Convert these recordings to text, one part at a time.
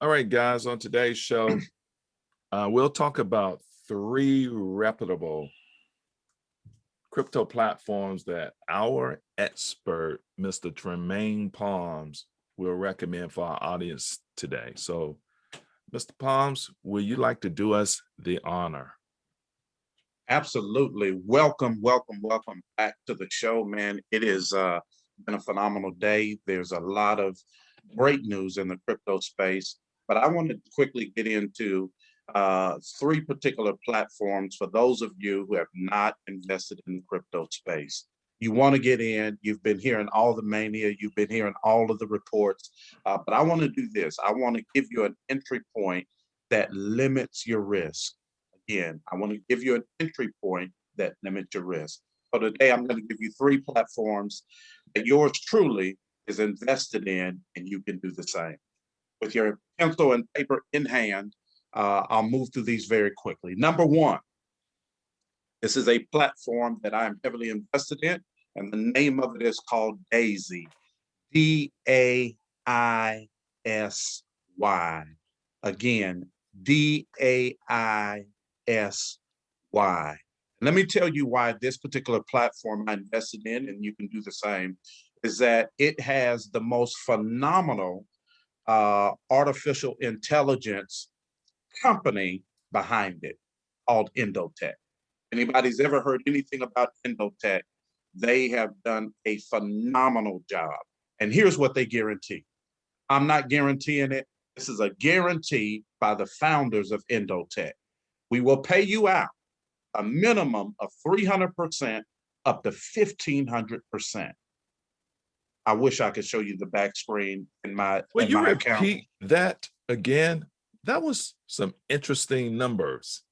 All right, guys, on today's show, we'll talk about 3 reputable crypto platforms that our expert, Mr. Tremaine Palms, will recommend for our audience today. So, Mr. Palms, will you like to do us the honor? Absolutely. Welcome back to the show, man. It has been a phenomenal day. There's a lot of great news in the crypto space, but I want to quickly get into 3 particular platforms for those of you who have not invested in the crypto space. You want to get in. You've been hearing all the mania. You've been hearing all of the reports, but I want to do this. I want to give you an entry point that limits your risk. Again, I want to give you an entry point that limits your risk. So today I'm going to give you 3 platforms that yours truly is invested in, and you can do the same. With your pencil and paper in hand, I'll move through these very quickly. Number 1, this is a platform that I am heavily invested in, and the name of it is called Daisy, D-A-I-S-Y. Again, D-A-I-S-Y. Let me tell you why this particular platform I invested in, and you can do the same, is that it has the most phenomenal artificial intelligence company behind it called Endotech. Anybody's ever heard anything about Endotech, they have done a phenomenal job. And here's what they guarantee. I'm not guaranteeing it. This is a guarantee by the founders of Endotech. We will pay you out a minimum of 300% up to 1,500%. I wish I could show you the back screen in my Will you repeat account. that again? That was some interesting numbers.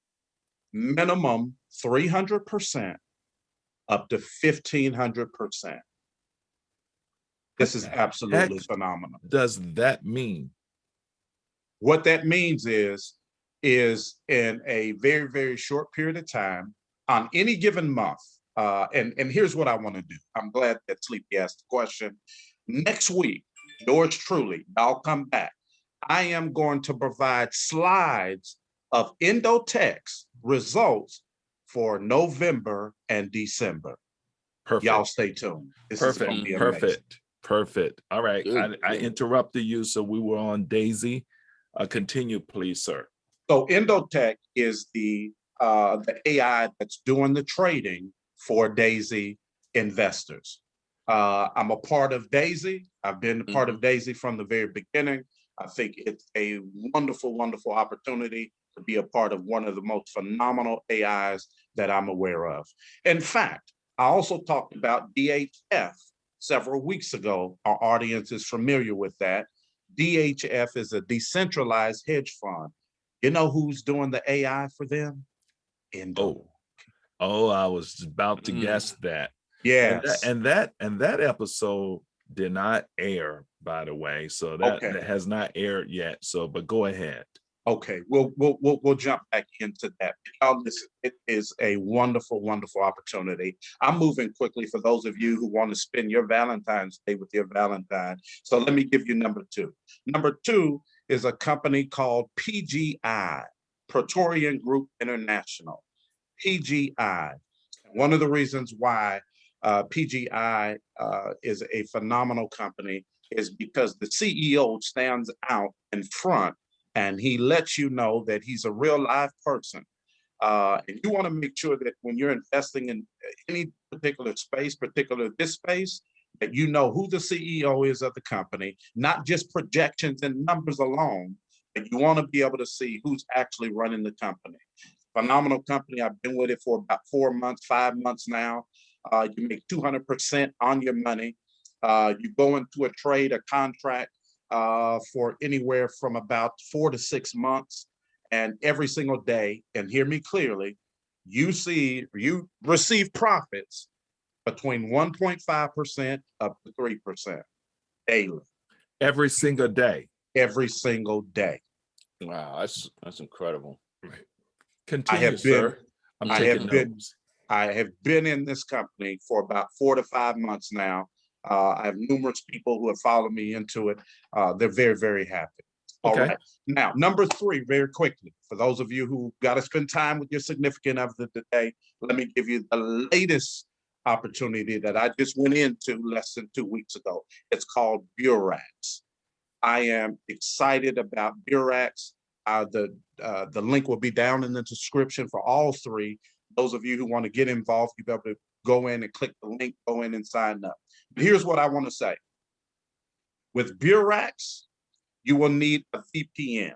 Minimum 300% up to 1,500%. This is absolutely phenomenal. Does that mean? What that means is in a very, very short period of time, on any given month, and here's what I want to do. I'm glad that Sleepy asked the question. Next week, yours truly, I'll come back. I am going to provide slides of Endotech's results for November and December. Perfect. Y'all stay tuned. This is going to be amazing. Perfect. All right. I interrupted you, so we were on Daisy. Continue, please, sir. So Endotech is the AI that's doing the trading for Daisy investors. I'm a part of Daisy. I've been a part of Daisy from the very beginning. I think it's a wonderful, wonderful opportunity to be a part of one of the most phenomenal AIs that I'm aware of. In fact, I also talked about DHF several weeks ago. Our audience is familiar with that. DHF is a decentralized hedge fund. You know who's doing the AI for them? Endo. Oh, I was about to guess that. Yes. And that episode did not air, by the way. So that has not aired yet. So, but go ahead. Okay, we'll jump back into that. Listen, it is a wonderful, wonderful opportunity. I'm moving quickly for those of you who want to spend your Valentine's Day with your Valentine. So let me give you number 2. Number 2 is a company called PGI, Praetorian Group International. PGI. One of the reasons why PGI is a phenomenal company is because the CEO stands out in front and he lets you know that he's a real live person. And you want to make sure that when you're investing in any particular space, particularly this space, that you know who the CEO is of the company, not just projections and numbers alone, but you want to be able to see who's actually running the company. Phenomenal company. I've been with it for about 4 months, 5 months now. You make 200% on your money. You go into a trade, a contract, for anywhere from about 4 to 6 months, and every single day, and hear me clearly, you receive profits between 1.5% up to 3% daily. Every single day. Every single day. Wow, that's incredible. Right. Continue, sir. I'm taking notes. I have been in this company for about 4 to 5 months now. I have numerous people who have followed me into it. They're very, very happy. All Okay. right. Now, number 3, very quickly, for those of you who got to spend time with your significant other today, let me give you the latest opportunity that I just went into less than 2 weeks ago. It's called Beurax. I am excited about Beurax. The link will be down in the description for all 3. Those of you who want to get involved, you'll be able to go in and click the link, go in and sign up. But here's what I want to say. With Beurax, you will need a VPN.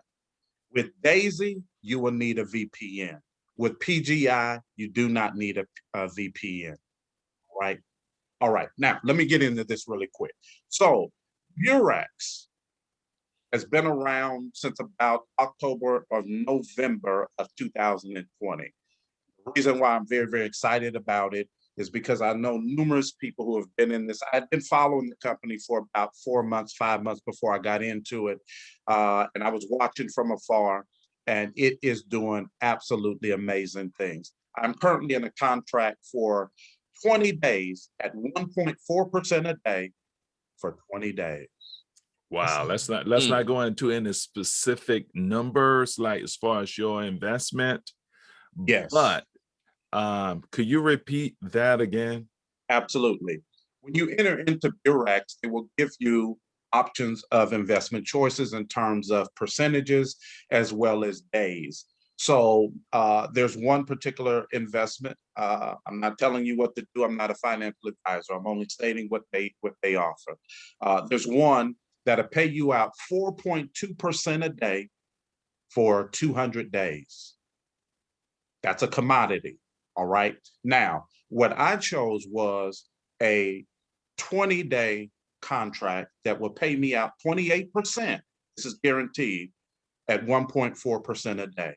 With Daisy, you will need a VPN. With PGI, you do not need a VPN, right? All right, now let me get into this really quick. So Beurax has been around since about October or November of 2020. The reason why I'm very, very excited about it is because I know numerous people who have been in this. I've been following the company for about 4 months, 5 months before I got into it. And I was watching from afar, and it is doing absolutely amazing things. I'm currently in a contract for 20 days at 1.4% a day for 20 days. Wow. Let's not go into any specific numbers, like as far as your investment. Yes. But could you repeat that again? Absolutely. When you enter into Beurax, it will give you options of investment choices in terms of percentages as well as days. So there's one particular investment. I'm not telling you what to do. I'm not a financial advisor. I'm only stating what they offer. There's one that'll pay you out 4.2% a day for 200 days. That's a commodity. All right. Now, what I chose was a 20-day contract that will pay me out 28%. This is guaranteed at 1.4% a day.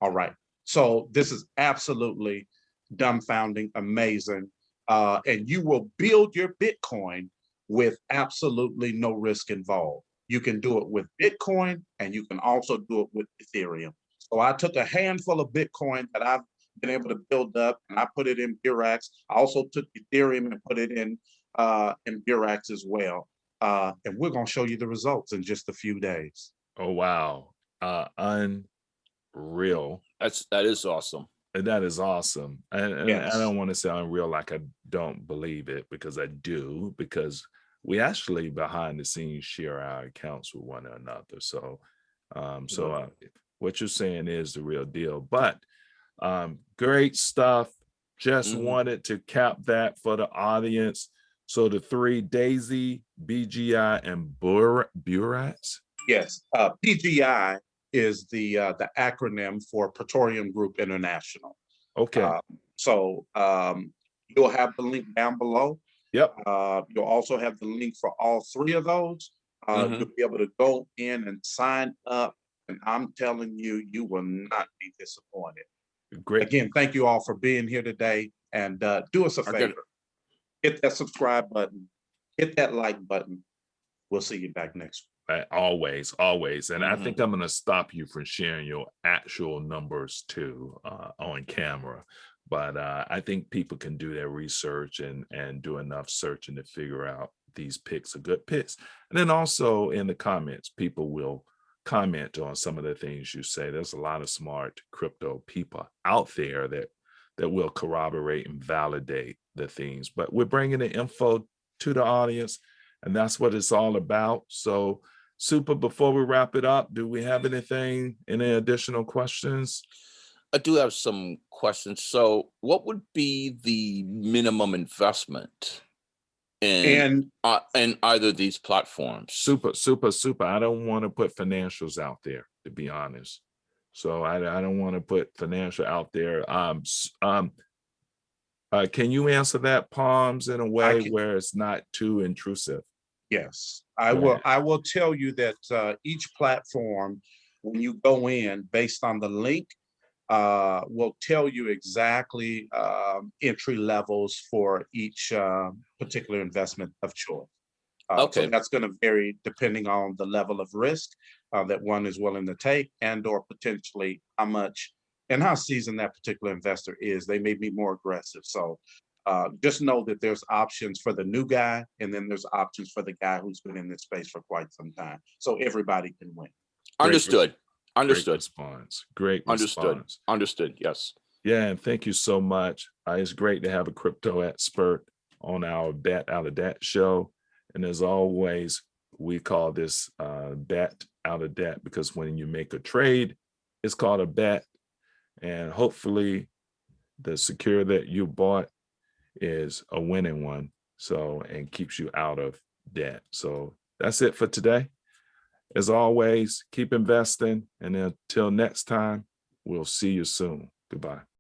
All right. So this is absolutely dumbfounding, amazing. And you will build your Bitcoin with absolutely no risk involved. You can do it with Bitcoin, and you can also do it with Ethereum. So I took a handful of Bitcoin that I've been able to build up, and I put it in Beurax. I also took Ethereum and put it in Beurax as well. And we're going to show you the results in just a few days. Oh, wow. Unreal. That is awesome. That is awesome. And Yes. I don't want to say unreal like I don't believe it, because I do, because we actually behind the scenes share our accounts with one another. So what you're saying is the real deal. But great stuff. Just wanted to cap that for the audience. So the 3, Daisy, BGI, and Beurax. Yes, PGI is the acronym for Praetorian Group International. Okay. So you'll have the link down below. Yep. You'll also have the link for all 3 of those. You'll be able to go in and sign up, and I'm telling you, you will not be disappointed. Great. Again, thank you all for being here today, and do us a favor. Hit that subscribe button, hit that like button. We'll see you back next week. Always. And I think I'm going to stop you from sharing your actual numbers too on camera. But I think people can do their research and do enough searching to figure out these picks are good picks. And then also in the comments, people will comment on some of the things you say. There's a lot of smart crypto people out there that will corroborate and validate the things. But we're bringing the info to the audience, and that's what it's all about. So, Super, before we wrap it up, do we have any additional questions? I do have some questions. So what would be the minimum investment in either of these platforms? Super. I don't want to put financials out there, to be honest. So I don't want to put financial out there. Can you answer that, Palms, in a way where it's not too intrusive? Yes, I will. I will tell you that each platform, when you go in, based on the link, will tell you exactly entry levels for each particular investment of choice. So that's going to vary depending on the level of risk that one is willing to take, and or potentially how much and how seasoned that particular investor is. They may be more aggressive. So just know that there's options for the new guy, and then there's options for the guy who's been in this space for quite some time. So everybody can win. Understood. Understood. Response. Great Understood. response. Understood. Yes. Yeah, and thank you so much. It's great to have a crypto expert on our Bet Out of Debt show. And as always, we call this Bet Out of Debt because when you make a trade, it's called a bet. And hopefully the security that you bought is a winning one. So, and keeps you out of debt. So that's it for today. As always, keep investing. And until next time, we'll see you soon. Goodbye.